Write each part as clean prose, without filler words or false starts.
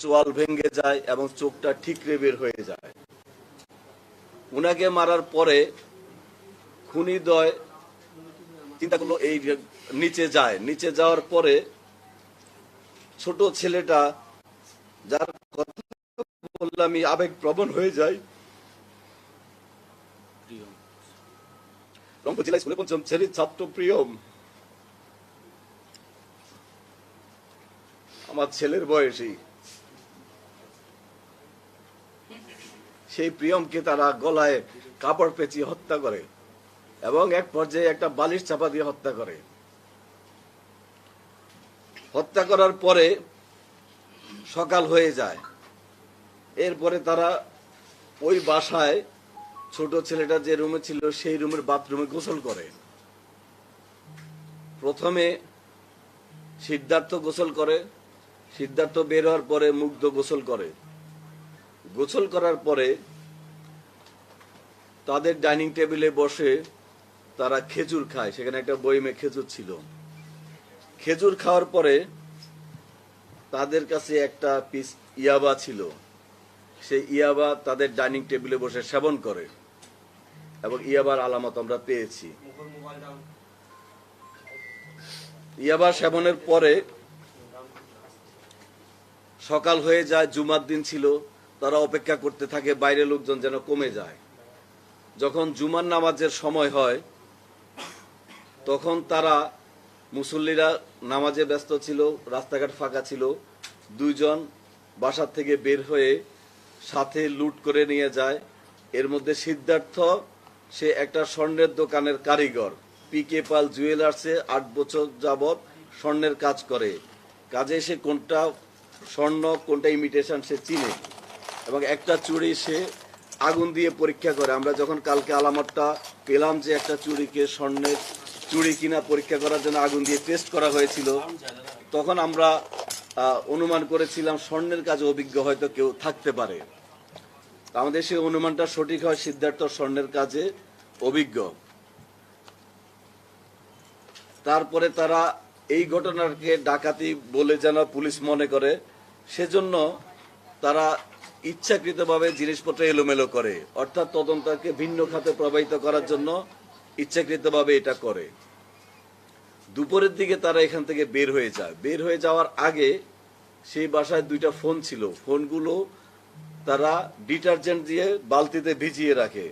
চোয়াল ভেঙে যায় এবং চোখটা ঠিকরে বের হয়ে যায়। উনাকে মারার পরে খুনিদ্বয় চিন্তা করলো এই নিচে যায়, নিচে যাওয়ার পরে ছোট ছেলেটা, যার কথা বললে আমি আবেগ প্রবণ হয়ে যাই, রংপুর জেলা স্কুলে পঞ্চম শ্রেণীর ছাত্র প্রিয়ম, আমার ছেলের বয়সী, সেই প্রিয়মকে তারা গলায় কাপড় পেঁচিয়ে হত্যা করে এবং এক পর্যায়ে একটা বালিশ চাপা দিয়ে হত্যা করে। হত্যা করার পরে সকাল হয়ে যায়। এরপরে তারা ওই বাসায় ছোট ছেলেটা যে রুমে ছিল সেই রুমের বাথরুমে গোসল করে। প্রথমে সিদ্ধার্থ গোসল করে, সিদ্ধার্থ বের হওয়ার পরে মুগ্ধ গোসল করে। গোসল করার পরে তাদের ডাইনিং টেবিলে বসে তারা খেজুর খায়। সেখানে একটা বইমে খেজুর ছিল। খেজুর খাওয়ার পরে তাদের কাছে একটা পিস ইয়াবা ছিল। সেই ইয়াবা তাদের ডাইনিং টেবিলে বসে সেবন করে এবং ইয়াবার আলামত আমরা পেয়েছি। ইয়াবা সেবনের পরে সকাল হয়ে যায়, জুমার দিন ছিল। তারা অপেক্ষা করতে থাকে বাইরে লোকজন যেন কমে যায়। যখন জুমার নামাজের সময় হয় তখন তারা, মুসল্লিরা নামাজে ব্যস্ত ছিল, রাস্তাঘাট ফাঁকা ছিল, দুইজন বাসার থেকে বের হয়ে সাথে লুট করে নিয়ে যায়। এর মধ্যে সিদ্ধার্থ, সে একটা স্বর্ণের দোকানের কারিগর, পিকে পাল জুয়েলার্সে 8 বছর যাবৎ স্বর্ণের কাজ করে। কাজে সে কোনটা স্বর্ণ কোনটা ইমিটেশন সে চিনে এবং একটা চুড়ি সে আগুন দিয়ে পরীক্ষা করে। আমরা যখন কালকে আলামতটা পেলাম যে একটা চুড়িকে স্বর্ণের চুড়ি কিনা পরীক্ষা করার জন্য আগুন দিয়ে টেস্ট করা হয়েছিল, তখন আমরা অনুমান করেছিলাম স্বর্ণের কাজে অভিজ্ঞ হয়তো কেউ থাকতে পারে। আমাদের সেই অনুমানটা সঠিক হয়, সিদ্ধার্থ স্বর্ণের কাজে অভিজ্ঞ। তারপরে তারা এই ঘটনাকে ডাকাতি বলে যেন পুলিশ মনে করে, সেজন্য তারা ইচ্ছাকৃতভাবে জিনিসপত্র এলোমেলো করে, অর্থাৎ তদন্তকে ভিন্ন খাতে প্রবাহিত করার জন্য ইচ্ছাকৃতভাবে এটা করে। দুপুরের দিকে তারা এখান থেকে বের হয়ে যায়। বের হয়ে যাওয়ার আগে সেই বাসায় 2টা ফোন ছিল। ফোনগুলো তারা ডিটারজেন্ট দিয়ে বালতিতে ভিজিয়ে রাখে,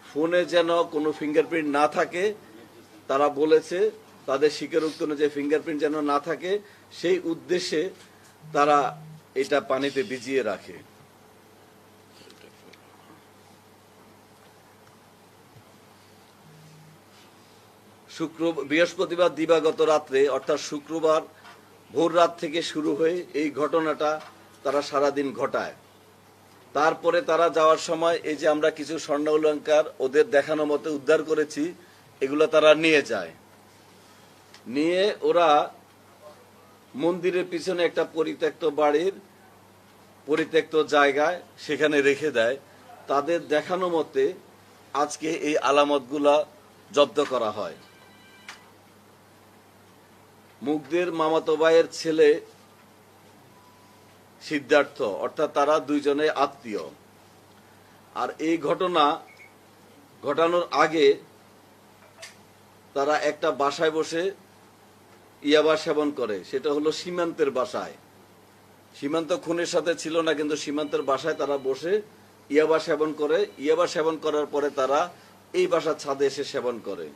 ফোনে যেন কোনো ফিঙ্গারপ্রিন্ট না থাকে। তারা বলেছে তাদের স্বীকারোক্তি অনুযায়ী ফিঙ্গারপ্রিন্ট যেন না থাকে, সেই উদ্দেশ্যে তারা এটা পানিতে ভিজিয়ে রাখে। বৃহস্পতিবার দিবাগত রাত্রে, অর্থাৎ শুক্রবার ভোর রাত থেকে শুরু হয়ে এই ঘটনাটা তারা সারাদিন ঘটায়। তারপরে তারা যাওয়ার সময় এই যে আমরা কিছু স্বর্ণ অলংকার ওদের দেখানো মতো উদ্ধার করেছি, এগুলো তারা নিয়ে যায়। নিয়ে ওরা মন্দিরের পিছনে একটা পরিত্যক্ত বাড়ির পরিত্যক্ত জায়গায় সেখানে রেখে দেয়। তাদের দেখানো মতে আজকে এই আলামতগুলা জব্দ করা হয়। মুগ্ধের মামাতো ভাইয়ের ছেলে সিদ্ধার্থ, অর্থাৎ তারা দুইজনে আত্মীয়। আর এই ঘটনা ঘটানোর আগে তারা একটা বাসায় বসে ইয়াবা সেবন করে, সেটা হলো সীমান্তের বাসায়। সীমান্ত খুনের সাথে ছিল না, কিন্তু সীমান্তের বাসায় তারা বসে ইয়াবা সেবন করে। ইয়াবা সেবন করার পরে তারা এই বাসার ছাদে এসে সেবন করে।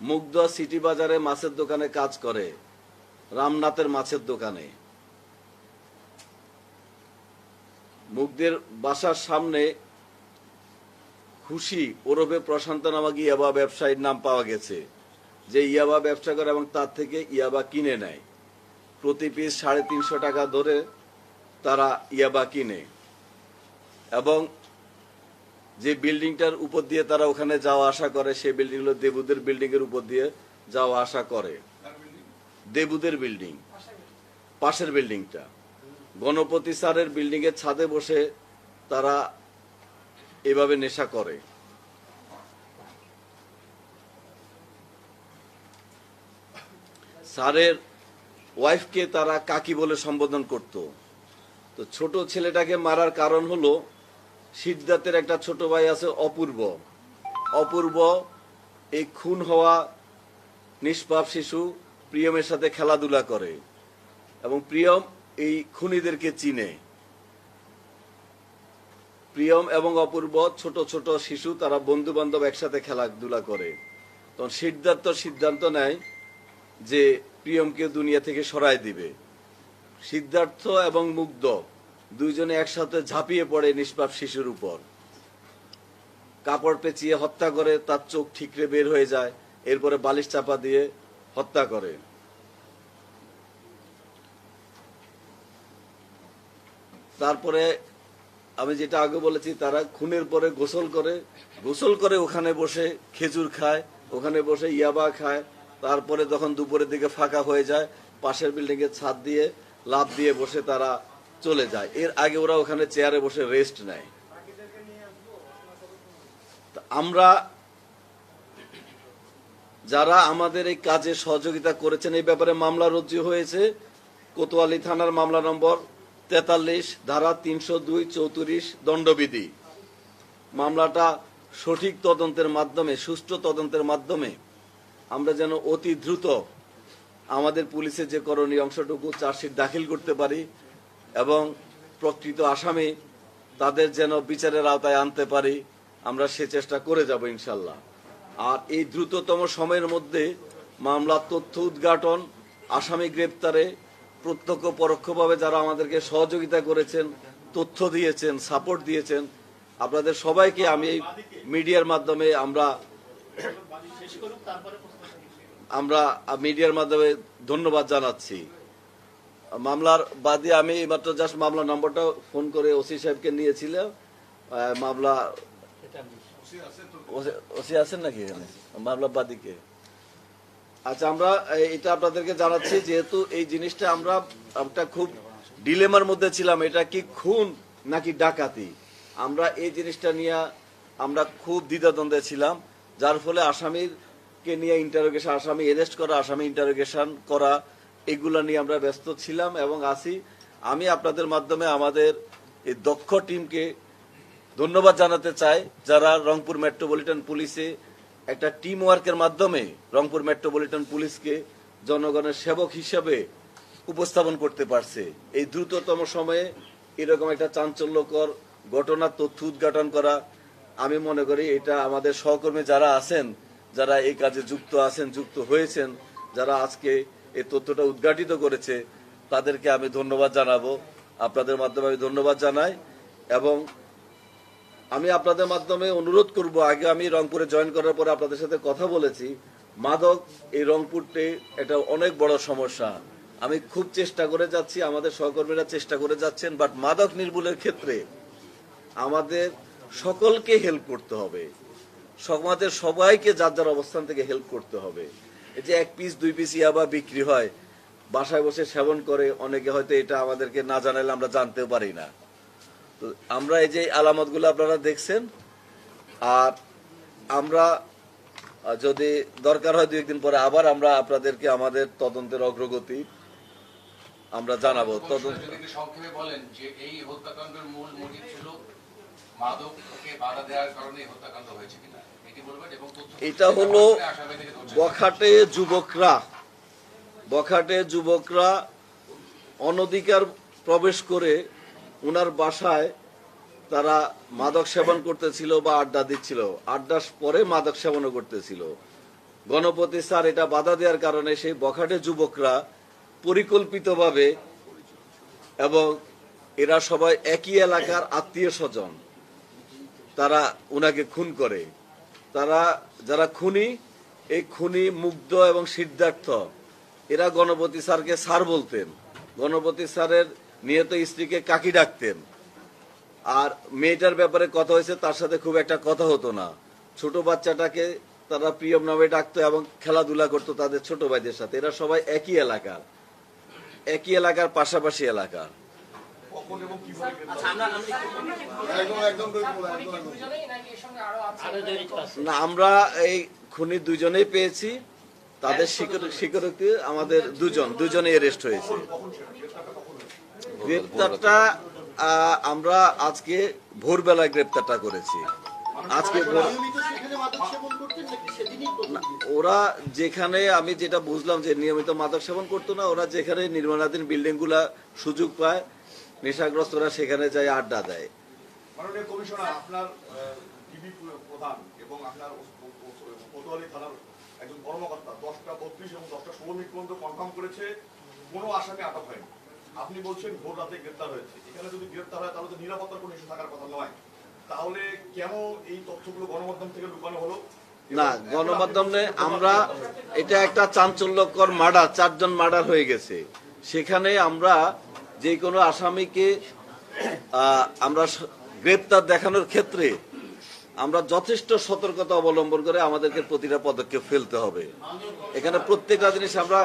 মুগ্ধ সিটি বাজারে মাছের দোকানে কাজ করে, রামনাথের মাছের দোকানে। মুগ্ধের বাসার সামনে খুশি ওরফে প্রশান্ত নামক ইয়াবা ব্যবসায়ীর নাম পাওয়া গেছে, যে ইয়াবা ব্যবসা করে এবং তার থেকে ইয়াবা কিনে নেয়। প্রতি পিস 350 টাকা ধরে তারা ইয়াবা কিনে। এবং যে বিল্ডিংটার উপর দিয়ে তারা ওখানে যাওয়া আসা করে, সেই বিল্ডিং হলো দেবুদের বিল্ডিং এর উপর দিয়ে যাওয়া আসা করে। দেবুদের বিল্ডিং, পাশের বিল্ডিংটা গণপতি স্যারের বিল্ডিং এর ছাদে বসে তারা এভাবে নেশা করে। স্যারের ওয়াইফকে তারা কাকি বলে সম্বোধন করত। তো ছোট ছেলেটাকে মারার কারণ হলো সিদ্ধার্থের একটা ছোট ভাই আছে অপূর্ব। অপূর্ব এই খুন হওয়া নিষ্পাপ শিশু প্রিয়মের সাথে খেলাধুলা করে এবং প্রিয়ম এই খুনিদেরকে চিনে। প্রিয়ম এবং অপূর্ব ছোট ছোট শিশু, তারা বন্ধু বান্ধব একসাথে খেলাধুলা করে। তখন সিদ্ধার্থ সিদ্ধান্ত নেয় যে প্রিয়মকে দুনিয়া থেকে সরাই দিবে। সিদ্ধার্থ এবং মুগ্ধ দুইজনে একসাথে ঝাঁপিয়ে পড়ে নিষ্পাপ শিশুর উপর, কাপড় পেঁচিয়ে হত্যা করে, তার চোখ ঠিকরে বের হয়ে যায়, এরপরে বালিশ চাপা দিয়ে হত্যা করে। তারপরে আমি যেটা আগে বলেছি, তারা খুনের পরে গোসল করে ওখানে বসে খেজুর খায়, ওখানে বসে ইয়াবা খায়। তারপরে যখন দুপুরের দিকে ফাঁকা হয়ে যায়, পাশের বিল্ডিং এর ছাদ দিয়ে লাফ দিয়ে বসে তারা চলে যায়। এর আগে ওরা ওখানে চেয়ারে বসে রেস্ট নেয়। আমরা যারা আমাদের এই কাজে সহযোগিতা করেছেন, এই ব্যাপারে মামলা রুজু হয়েছে। কোতোয়ালি থানার মামলা নম্বর 43 ধারা 302-34 দণ্ডবিধি। মামলাটা সঠিক তদন্তের মাধ্যমে, সুষ্ঠু তদন্তের মাধ্যমে আমরা যেন অতি দ্রুত আমাদের পুলিশের যে করণীয় অংশটুকু চার্জশিট দাখিল করতে পারি এবং প্রকৃত আসামি তাদের যেন বিচারের আওতায় আনতে পারি, আমরা সে চেষ্টা করে যাব ইনশাল্লাহ। আর এই দ্রুততম সময়ের মধ্যে মামলার তথ্য উদ্ঘাটন, আসামি গ্রেপ্তারে প্রত্যক্ষ পরোক্ষভাবে যারা আমাদেরকে সহযোগিতা করেছেন, তথ্য দিয়েছেন, সাপোর্ট দিয়েছেন, আপনাদের সবাইকে আমি এই মিডিয়ার মাধ্যমে মিডিয়ার মাধ্যমে ধন্যবাদ জানাচ্ছি। মামলার বাদী আমি মাত্র জাস্ট মামলা নম্বরটা ফোন করে ওসি সাহেবকে নিয়েছিলাম। মামলা ওসি আছেন নাকি এখানে মামলা বাদীকে? আচ্ছা, আমরা এটা আপনাদেরকে জানাচ্ছি, যেহেতু এই জিনিসটা আমরা খুব ডিলেমার মধ্যে ছিলাম, এটা কি খুন নাকি ডাকাতি। আমরা এই জিনিসটা নিয়ে আমরা খুব দ্বিধাদ্বন্দ্বে ছিলাম, যার ফলে আসামিকে নিয়ে ইন্টারোগেশন, আসামি অ্যারেস্ট করা, আসামি ইন্টারোগেশন করা, এগুলা নিয়ে আমরা ব্যস্ত ছিলাম এবং আছি। আমি আপনাদের মাধ্যমে আমাদের এই দক্ষ টিমকে ধন্যবাদ জানাতে চাই, যারা রংপুর মেট্রোপলিটন পুলিশে একটা টিম ওয়ার্কের মাধ্যমে রংপুর মেট্রোপলিটন পুলিশকে জনগণের সেবক হিসেবে উপস্থাপন করতে পারছে। এই দ্রুততম সময়ে এরকম একটা চাঞ্চল্যকর ঘটনার তথ্য উদ্ঘাটন করা, আমি মনে করি এটা আমাদের সহকর্মী যারা আছেন, যারা এই কাজে যুক্ত আছেন, যুক্ত হয়েছেন, যারা আজকে এই তথ্যটা উদ্ঘাটিত করেছে, তাদেরকে আমি ধন্যবাদ জানাবো। আপনাদের মাধ্যমে আমি ধন্যবাদ জানাই এবং আমি আপনাদের মাধ্যমে অনুরোধ করব, আগে আমি রংপুরে জয়েন করার পরে আপনাদের সাথে কথা বলেছি, মাদক এই রংপুরতে এটা অনেক বড় সমস্যা। আমি খুব চেষ্টা করে যাচ্ছি, আমাদের সহকর্মীরা চেষ্টা করে যাচ্ছেন, বাট মাদক নির্মূলের ক্ষেত্রে আমাদের সকলকে হেল্প করতে হবে, সমাজের সবাইকে যার যার অবস্থান থেকে হেল্প করতে হবে। এই যে 1 পিস 2 পিস ইয়াবা বিক্রি হয়, বাসায় বসে সেবন করে অনেকে, হয়তো এটা আমাদেরকে না জানালে আমরা জানতেও পারি না। তো আমরা এই যে আলামতগুলো আপনারা দেখছেন, আর আমরা যদি দরকার হয় 2-1 দিন পরে আবার আমরা আপনাদেরকে আমাদের তদন্তের অগ্রগতি আমরা জানাবো। সংক্ষেপে বলেন যে এই হত্যাকাণ্ডের মূল মোটিভ ছিল মাদককে বাধা দেওয়ার কারণে হত্যাকাণ্ড হয়েছে কিনা এটি বলবেন। এবং এটা হলো বখাটে যুবকরা অনধিকার প্রবেশ করে ওনার বাসায় তারা মাদক সেবন করতেছিল বা আড্ডা দিচ্ছিল, আড্ডার পরে মাদক সেবনও করতেছিল। গণপতি স্যার এটা বাধা দেওয়ার কারণে সেই বখাটে যুবকরা পরিকল্পিতভাবে, এবং এরা সবাই একই এলাকার আত্মীয় স্বজন, তারা উনাকে খুন করে। তারা যারা খুনি, এই খুনি মুগ্ধ এবং সিদ্ধার্থ, এরা গণপতি স্যারকে স্যার বলতেন, গণপতি স্যারের নিহত স্ত্রীকে কাকি ডাকতেন। আর মেয়েটার ব্যাপারে কথা হয়েছে, তার সাথে খুব একটা কথা হতো না। ছোট বাচ্চাটাকে তারা প্রিয়ম নামে ডাকতো এবং খেলাধুলা করতো তাদের ছোট ভাইদের সাথে। এরা সবাই একই এলাকার পাশাপাশি এলাকার। না, আমরা এই খুনি 2জনেই পেয়েছি, তাদের স্বীকারোক্তি আমাদের দুজনেই অ্যারেস্ট হয়েছে। গ্রেপ্তারটা আমরা আজকে ভোরবেলায় গ্রেপ্তারটা করেছি। আজকে ওরা যেখানে, আমি যেটা বুঝলাম যে নিয়মিত মাদক সেবন করতো না, ওরা যেখানে নির্মাণাধীন বিল্ডিং গুলা সুযোগ পায় নেশাগ্রস্তরা সেখানে যায় আড্ডা দেয়। মাননীয় কমিশনার, আপনার টিভি প্রধান এবং আপনার কোতোয়ালি থানার একজন কর্মকর্তা 10:32 এবং 10:16 পর্যন্ত কনফার্ম করেছে কোনো আসামি আটক হয়নি। আপনি বলছেন ভোর রাতে গ্রেপ্তার হয়েছে। এখানে যদি গ্রেপ্তার হয় তাহলে তো নিরাপত্তার কোনো ইস্যু থাকার কথা নয়। তাহলে কেন এই তথ্যগুলো গণমাধ্যম থেকে লুকানো হলো? না, গণমাধ্যমে আমরা, এটা একটা চাঞ্চল্যকর মার্ডার, 4 জন মার্ডার হয়ে গেছে। সেখানে আমরা যে কোনো আসামিকে আমরা গ্রেপ্তার দেখানোর ক্ষেত্রে আমরা যথেষ্ট সতর্কতা অবলম্বন করে আমাদেরকে প্রতিটা পদক্ষেপ ফেলতে হবে। এখানে প্রত্যেকটা জিনিস আমরা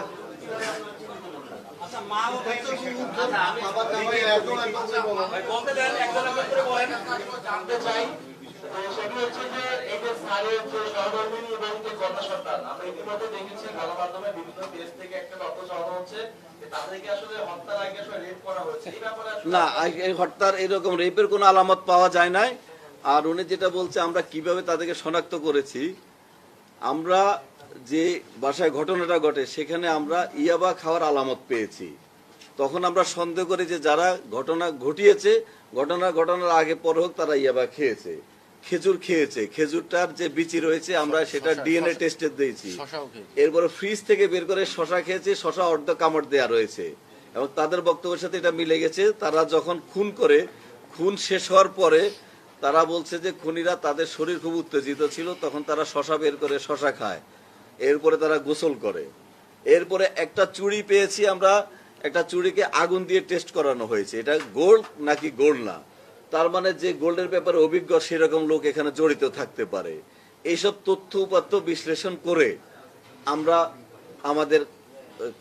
না, এই হত্যার এরকম রেপের কোনো আলামত পাওয়া যায় নাই। আর উনি যেটা বলছে আমরা কিভাবে তাদেরকে শনাক্ত করেছি, আমরা যে বাসায় ঘটনাটা ঘটে সেখানে আমরা ইয়াবা খাওয়ার আলামত পেয়েছি। তখন আমরা সন্দেহ করি যে যারা ঘটনা ঘটিয়েছে, ঘটনার আগে পর হোক তারা ইয়াবা খেয়েছে, খেজুর খেয়েছে, খেজুরটার যে বিচি রয়েছে আমরা সেটা ডিএনএ টেস্টে দিয়েছি। এরপরে ফ্রিজ থেকে বের করে শশা খেয়েছে, শশা অর্ধ কামড় দেয়া রয়েছে এবং তাদের বক্তব্যের সাথে এটা মিলে গেছে। তারা যখন খুন করে, খুন শেষ হওয়ার পরে তারা বলছে যে খুনিরা তাদের শরীর খুব উত্তেজিত ছিল, তখন তারা শশা বের করে শশা খায়, এরপরে তারা গোসল করে। এরপরে একটা চুড়ি পেয়েছি আমরা, একটা চুড়িকে আগুন দিয়ে টেস্ট করানো হয়েছে, এটা গোল্ড নাকি গোল্ড না। তার মানে যে গোল্ডের ব্যাপারে অভিজ্ঞ সেরকম লোক এখানে জড়িত থাকতে পারে। এইসব তথ্য উপাত্ত বিশ্লেষণ করে আমরা আমাদের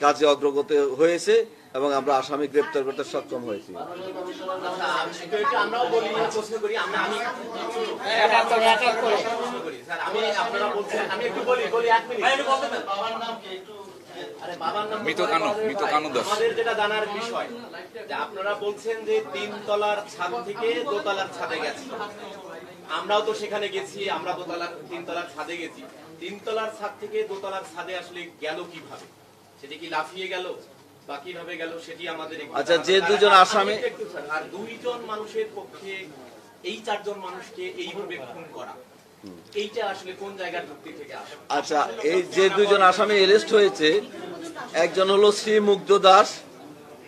কাজে অগ্রগতি হয়েছে এবং আমরা আসামি গ্রেপ্তার করতে সক্ষম হয়েছি। আমাদের যেটা জানার বিষয় যে আপনারা বলছেন যে 3 তলার ছাদ থেকে 2 তলার ছাদে গেছে, আমরাও তো সেখানে গেছি, আমরা 3 তলার ছাদে গেছি। 3 তলার ছাদ থেকে 2 তলার ছাদে আসলে গেল কিভাবে? সেটা কি লাফিয়ে গেল বা কিভাবে গেল সেটি আমাদের। আচ্ছা, যে দুজন আসামি, আর 2 জন মানুষের পক্ষে এই 4 জন মানুষকে এইভাবে খুন করা, এইটা আসলে কোন জায়গার যুক্তি থেকে আসে? আচ্ছা, এই যে 2 জন আসামি অ্যারেস্ট হয়েছে, একজন হলো শ্রী মুগ্ধ দাস,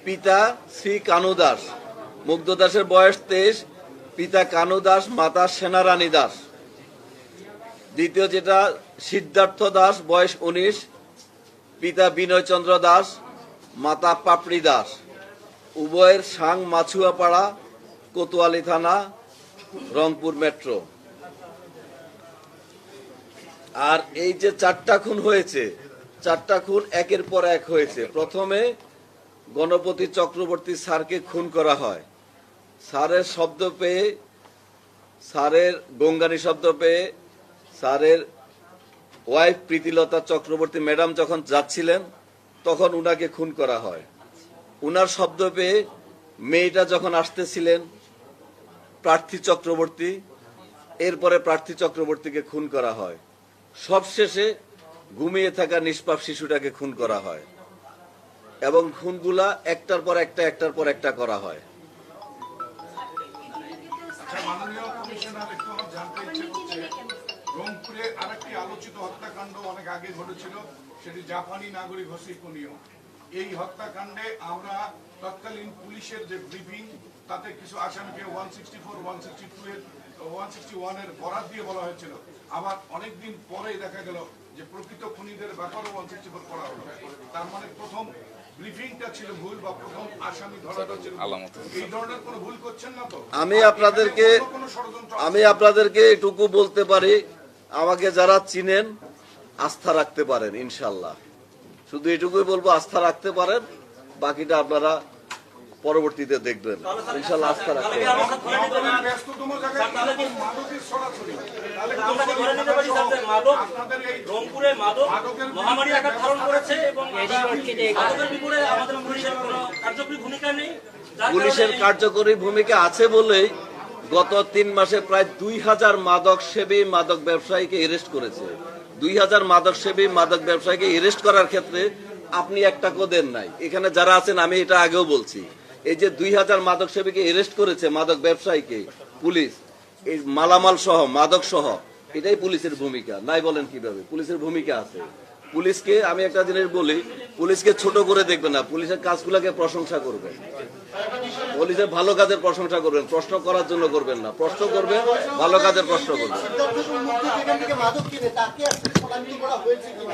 পিতা শ্রী কানু দাস। মুগ্ধ দাসের বয়স 23, পিতা কানু দাস, মাতা সেনারানী দাস। দ্বিতীয় যেটা সিদ্ধার্থ দাস, বয়স 19, পিতা বিনয় চন্দ্র দাস, মাতা পাপড়ি দাস। উভয়ের সাং মাছুয়াপাড়া, কোতোয়ালি থানা, রংপুর মেট্রো। আর এই যে 4টা খুন হয়েছে, 4টা খুন একের পর এক হয়েছে। প্রথমে গণপতি চক্রবর্তী স্যারকে খুন করা হয়। স্যারের শব্দ পেয়ে, স্যারের গঙ্গানি শব্দ পেয়ে স্যারের ওয়াইফ প্রীতিলতা চক্রবর্তী ম্যাডাম যখন যাচ্ছিলেন তখন উনাকে খুন করা হয়। উনার শব্দ পেয়ে মেয়েটা যখন আসতেছিলেন প্রার্থী চক্রবর্তী, এরপরে প্রার্থী চক্রবর্তীকে খুন করা হয়। সবশেষে ঘুমিয়ে থাকা নিষ্পাপ শিশুটাকে খুন করা হয় এবং খুনগুলা একটার পর একটা করা হয়। মাননীয় কমিশনার, একটু আমার জানতে ইচ্ছে করছে, রংপুরে আরেকটি আলোচিত হত্যাকাণ্ড অনেক আগে ঘটেছিল, সেটি জাপানি নাগরিক হসিকুনিও। এই হত্যাকাণ্ডে আমরা তৎকালীন পুলিশের যে ব্রিফিং, তাতে কিছু আসামিকে 164, 162 161 এর বরাত দিয়ে বলা হয়েছিল। আবার অনেকদিন পরে দেখা গেল যে প্রকৃত খুনিদের ব্যাপারও 164 করা হলো। তার মানে প্রথম ব্রিফিংটা ছিল ভুল বা প্রথম আসামি ধরাটা ছিল ভুল। এই ধরনের কোনো ভুল করছেন না তো? আমি আপনাদেরকে এটুকু বলতে পারি, আমাকে যারা চিনেন আস্থা রাখতে পারেন ইনশাল্লাহ। শুধু এটুকুই বলবো, আস্থা রাখতে পারেন, বাকিটা আপনারা পরবর্তীতে দেখবেন ইনশাল্লাহ। আস্থা রাখতে পারেন। রংপুরে মাদক মহামারী আকার ধারণ করেছে এবং মাদকের বিপরীতে আমাদের পুলিশের কোনো কার্যকরী ভূমিকা নেই। পুলিশের কার্যকরী ভূমিকা আছে বলেই গত 3 মাসে প্রায় 2000 মাদক সেবী মাদক ব্যবসায়ীকে এরেস্ট করেছে। 2000 মাদক সেবী মাদক ব্যবসায়ীকে এরেস্ট করার ক্ষেত্রে আপনি একটা দেন নাই। এখানে যারা আছেন, আমি এটা আগেও বলছি, এই যে 2000 মাদক সেবীকে এরেস্ট করেছে মাদক ব্যবসায়ীকে পুলিশ, এই মালামাল সহ মাদক সহ, এটাই পুলিশের ভূমিকা নাই বলেন কিভাবে? পুলিশের ভূমিকা আছে। পুলিশকে আমি একটা জিনিস বলি, পুলিশকে ছোট করে দেখবেন না, পুলিশের কাজগুলোকে প্রশংসা করবেন, পুলিশের ভালো কাজের প্রশংসা করবেন, প্রশ্ন করার জন্য করবেন না, প্রশ্ন করবেন, ভালো কাজের প্রশ্ন করবেন।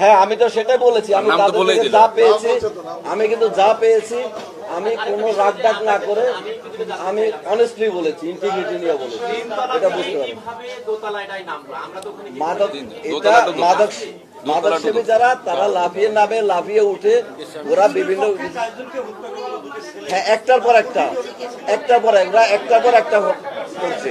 হ্যাঁ, আমি তো সেটাই বলেছি, আমি তাদের থেকে যা পেয়েছি, আমি কিন্তু যা পেয়েছি, আমি কোনো রাগ ডাক না করে আমি অনেস্টলি বলেছি, ইন্টিগ্রিটি নিয়ে বলেছি, এটা বুঝতে পারবেন। মাদক, এটা মাদক সেবী যারা, তারা লাফিয়ে নামে, লাফিয়ে উঠে, ওরা বিভিন্ন, হ্যাঁ, একটার পর একটা করছে।